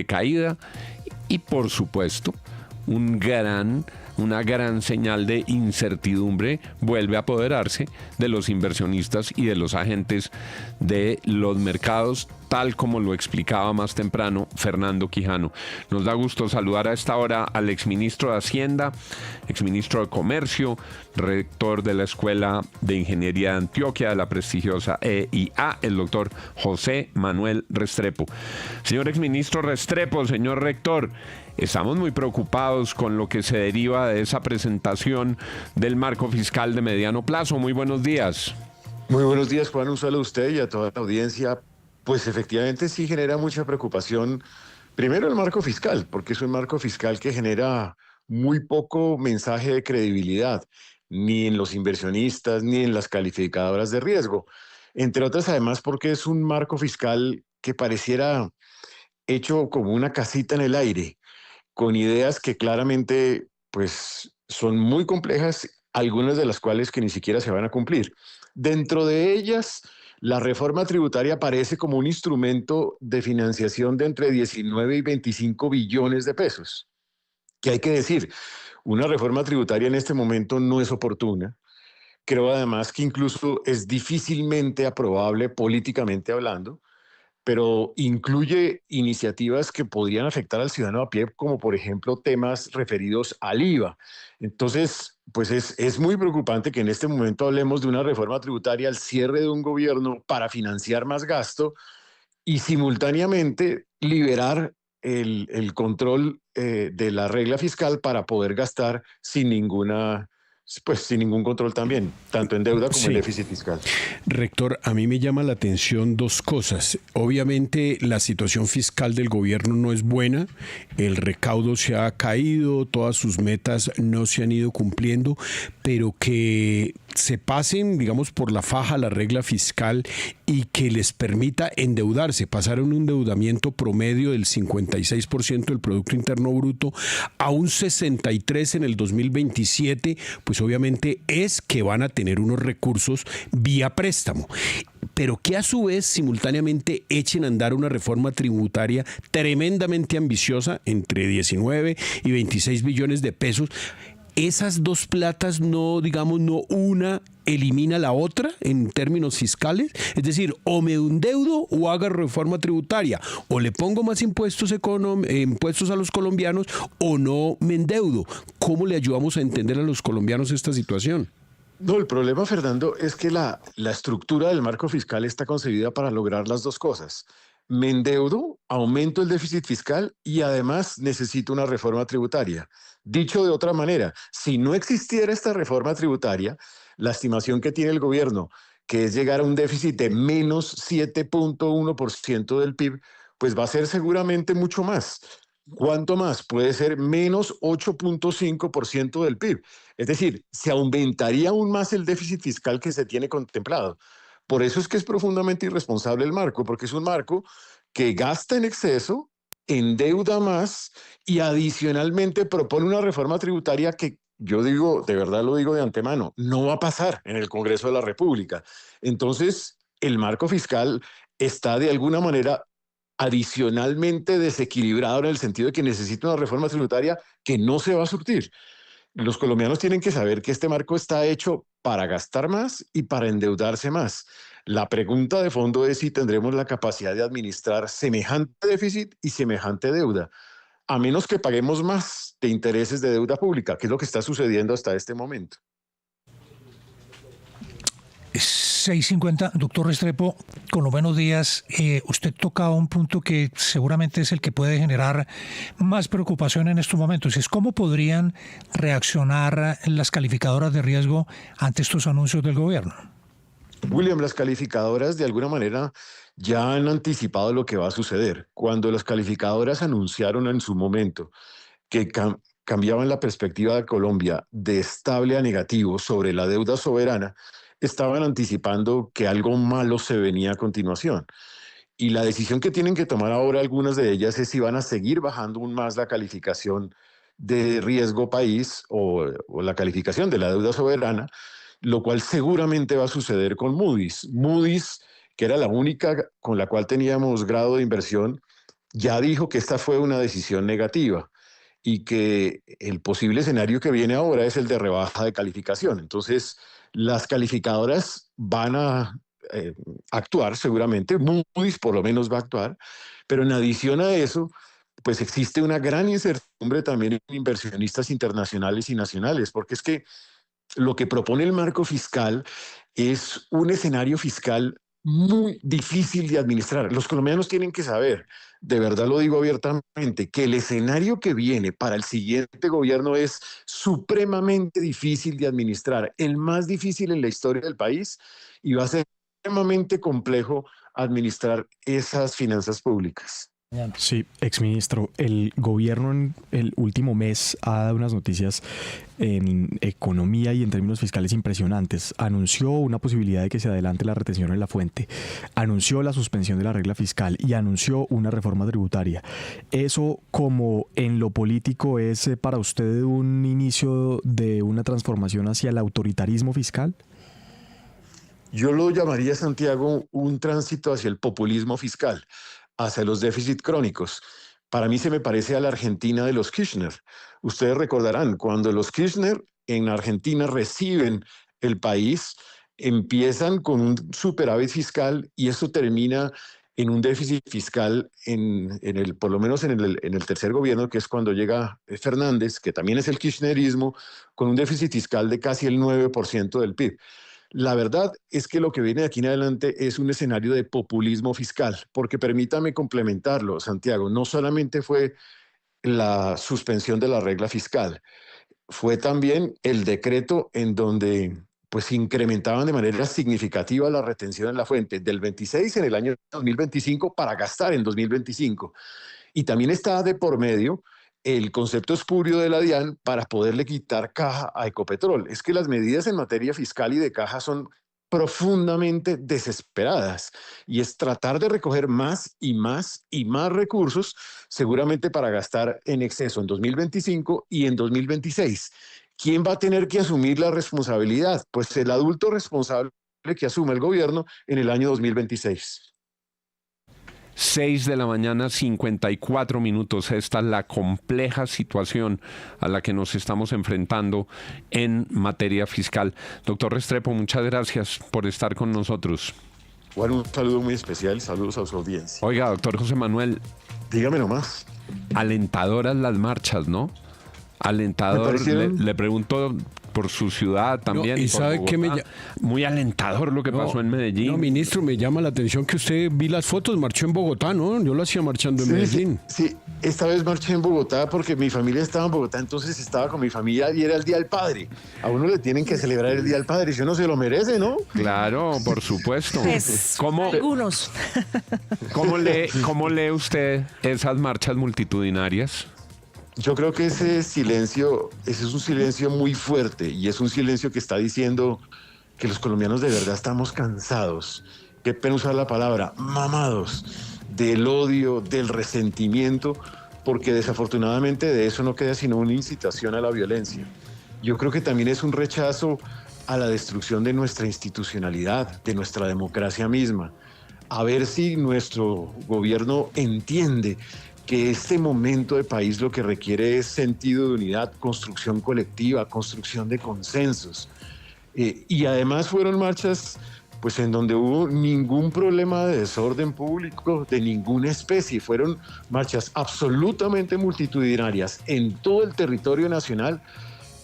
caída y, por supuesto, una gran señal de incertidumbre vuelve a apoderarse de los inversionistas y de los agentes de los mercados, tal como lo explicaba más temprano Fernando Quijano. Nos da gusto saludar a esta hora al exministro de Hacienda, exministro de Comercio, rector de la Escuela de Ingeniería de Antioquia, de la prestigiosa EIA, el doctor José Manuel Restrepo. Señor exministro Restrepo, señor rector, estamos muy preocupados con lo que se deriva de esa presentación del marco fiscal de mediano plazo. Muy buenos días. Muy buenos días, Juan. Un saludo a usted y a toda la audiencia. Pues efectivamente sí genera mucha preocupación. Primero el marco fiscal, porque es un marco fiscal que genera muy poco mensaje de credibilidad, ni en los inversionistas, ni en las calificadoras de riesgo. Entre otras, además, porque es un marco fiscal que pareciera hecho como una casita en el aire, con ideas que claramente pues, son muy complejas, algunas de las cuales que ni siquiera se van a cumplir. Dentro de ellas, la reforma tributaria aparece como un instrumento de financiación de entre 19 y 25 billones de pesos. ¿Qué hay que decir? Una reforma tributaria en este momento no es oportuna. Creo además que incluso es difícilmente aprobable políticamente hablando, pero incluye iniciativas que podrían afectar al ciudadano a pie, como por ejemplo temas referidos al IVA. Entonces, pues es muy preocupante que en este momento hablemos de una reforma tributaria al cierre de un gobierno para financiar más gasto y simultáneamente liberar el control de la regla fiscal para poder gastar sin sin ningún control también, tanto en deuda como en Sí. déficit fiscal. Rector, a mí me llama la atención dos cosas. Obviamente la situación fiscal del gobierno no es buena, el recaudo se ha caído, todas sus metas no se han ido cumpliendo, pero que se pasen, digamos, por la faja la regla fiscal y que les permita endeudarse, pasar un endeudamiento promedio del 56% del Producto Interno Bruto a un 63% en el 2027, pues obviamente es que van a tener unos recursos vía préstamo, pero que a su vez simultáneamente echen a andar una reforma tributaria tremendamente ambiciosa, entre 19 y 26 billones de pesos. Esas dos platas no, digamos, no una elimina la otra en términos fiscales, es decir, o me endeudo o haga reforma tributaria, o le pongo más impuestos a los colombianos o no me endeudo. ¿Cómo le ayudamos a entender a los colombianos esta situación? No, el problema, Fernando, es que la estructura del marco fiscal está concebida para lograr las dos cosas. Me endeudo, aumento el déficit fiscal y además necesito una reforma tributaria. Dicho de otra manera, si no existiera esta reforma tributaria, la estimación que tiene el gobierno, que es llegar a un déficit de menos 7,1% del PIB, pues va a ser seguramente mucho más. ¿Cuánto más? Puede ser menos 8,5% del PIB. Es decir, se aumentaría aún más el déficit fiscal que se tiene contemplado. Por eso es que es profundamente irresponsable el marco, porque es un marco que gasta en exceso, endeuda más y adicionalmente propone una reforma tributaria que yo digo, de verdad lo digo de antemano, no va a pasar en el Congreso de la República. Entonces, el marco fiscal está de alguna manera adicionalmente desequilibrado en el sentido de que necesita una reforma tributaria que no se va a surtir. Los colombianos tienen que saber que este marco está hecho para gastar más y para endeudarse más. La pregunta de fondo es si tendremos la capacidad de administrar semejante déficit y semejante deuda, a menos que paguemos más de intereses de deuda pública, que es lo que está sucediendo hasta este momento. 6:50, doctor Restrepo, con los buenos días. Usted tocaba un punto que seguramente es el que puede generar más preocupación en estos momentos. Es cómo podrían reaccionar las calificadoras de riesgo ante estos anuncios del gobierno. William, las calificadoras de alguna manera ya han anticipado lo que va a suceder. Cuando las calificadoras anunciaron en su momento que cambiaban la perspectiva de Colombia de estable a negativo sobre la deuda soberana, estaban anticipando que algo malo se venía a continuación. Y la decisión que tienen que tomar ahora algunas de ellas es si van a seguir bajando aún más la calificación de riesgo país o la calificación de la deuda soberana, lo cual seguramente va a suceder con Moody's. Moody's, que era la única con la cual teníamos grado de inversión, ya dijo que esta fue una decisión negativa y que el posible escenario que viene ahora es el de rebaja de calificación. Entonces, las calificadoras van a actuar seguramente, Moody's por lo menos va a actuar, pero en adición a eso, pues existe una gran incertidumbre también en inversionistas internacionales y nacionales, porque es que lo que propone el marco fiscal es un escenario fiscal muy difícil de administrar. Los colombianos tienen que saber, de verdad lo digo abiertamente, que el escenario que viene para el siguiente gobierno es supremamente difícil de administrar, el más difícil en la historia del país, y va a ser extremadamente complejo administrar esas finanzas públicas. Sí, exministro, el gobierno en el último mes ha dado unas noticias en economía y en términos fiscales impresionantes. Anunció una posibilidad de que se adelante la retención en la fuente, anunció la suspensión de la regla fiscal y anunció una reforma tributaria. ¿Eso, como en lo político, es para usted un inicio de una transformación hacia el autoritarismo fiscal? Yo lo llamaría, Santiago, un tránsito hacia el populismo fiscal, hacia los déficits crónicos. Para mí se me parece a la Argentina de los Kirchner. Ustedes recordarán, cuando los Kirchner en Argentina reciben el país, empiezan con un superávit fiscal y eso termina en un déficit fiscal por lo menos en el tercer gobierno, que es cuando llega Fernández, que también es el kirchnerismo, con un déficit fiscal de casi el 9% del PIB. La verdad es que lo que viene de aquí en adelante es un escenario de populismo fiscal, porque permítame complementarlo, Santiago, no solamente fue la suspensión de la regla fiscal, fue también el decreto en donde pues incrementaban de manera significativa la retención en la fuente del 26 en el año 2025 para gastar en 2025. Y también está de por medio el concepto espurio de la DIAN para poderle quitar caja a Ecopetrol. Es que las medidas en materia fiscal y de caja son profundamente desesperadas y es tratar de recoger más y más y más recursos, seguramente para gastar en exceso en 2025 y en 2026. ¿Quién va a tener que asumir la responsabilidad? Pues el adulto responsable que asume el gobierno en el año 2026. 6 de la mañana, 54 minutos. Esta es la compleja situación a la que nos estamos enfrentando en materia fiscal. Doctor Restrepo, muchas gracias por estar con nosotros. Bueno, un saludo muy especial, saludos a su audiencia. Oiga, doctor José Manuel. Dígame nomás. Alentadoras las marchas, ¿no? Alentador, le pregunto por su ciudad también. No, ¿y sabe qué muy alentador lo que pasó en Medellín. No, ministro, me llama la atención que usted vi las fotos, marchó en Bogotá, ¿no? Yo lo hacía marchando en Medellín. Sí, esta vez marché en Bogotá porque mi familia estaba en Bogotá, entonces estaba con mi familia y era el Día del Padre. A uno le tienen que celebrar el Día del Padre, si uno se lo merece, ¿no? Claro, por supuesto. Pues, algunos. ¿Cómo lee usted esas marchas multitudinarias? Yo creo que ese es un silencio muy fuerte y es un silencio que está diciendo que los colombianos de verdad estamos cansados, qué pena usar la palabra, mamados del odio, del resentimiento, porque desafortunadamente de eso no queda sino una incitación a la violencia. Yo creo que también es un rechazo a la destrucción de nuestra institucionalidad, de nuestra democracia misma. A ver si nuestro gobierno entiende que este momento de país lo que requiere es sentido de unidad, construcción colectiva, construcción de consensos. Y además fueron marchas pues en donde hubo ningún problema de desorden público de ninguna especie. Fueron marchas absolutamente multitudinarias en todo el territorio nacional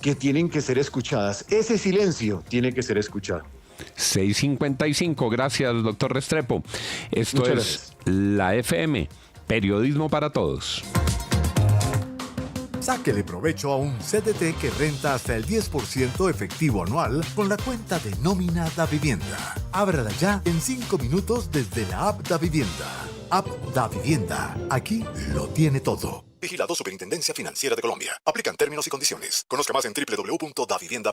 que tienen que ser escuchadas. Ese silencio tiene que ser escuchado. 6:55, gracias, doctor Restrepo. Esto Muchas es la FM. Periodismo para todos. Sáquele provecho a un CDT que renta hasta el 10% efectivo anual con la cuenta de nómina Davivienda. Ábrala ya en 5 minutos desde la app Davivienda. App Davivienda. Aquí lo tiene todo. Vigilado Superintendencia Financiera de Colombia. Aplican términos y condiciones. Conozca más en www.davivienda.com.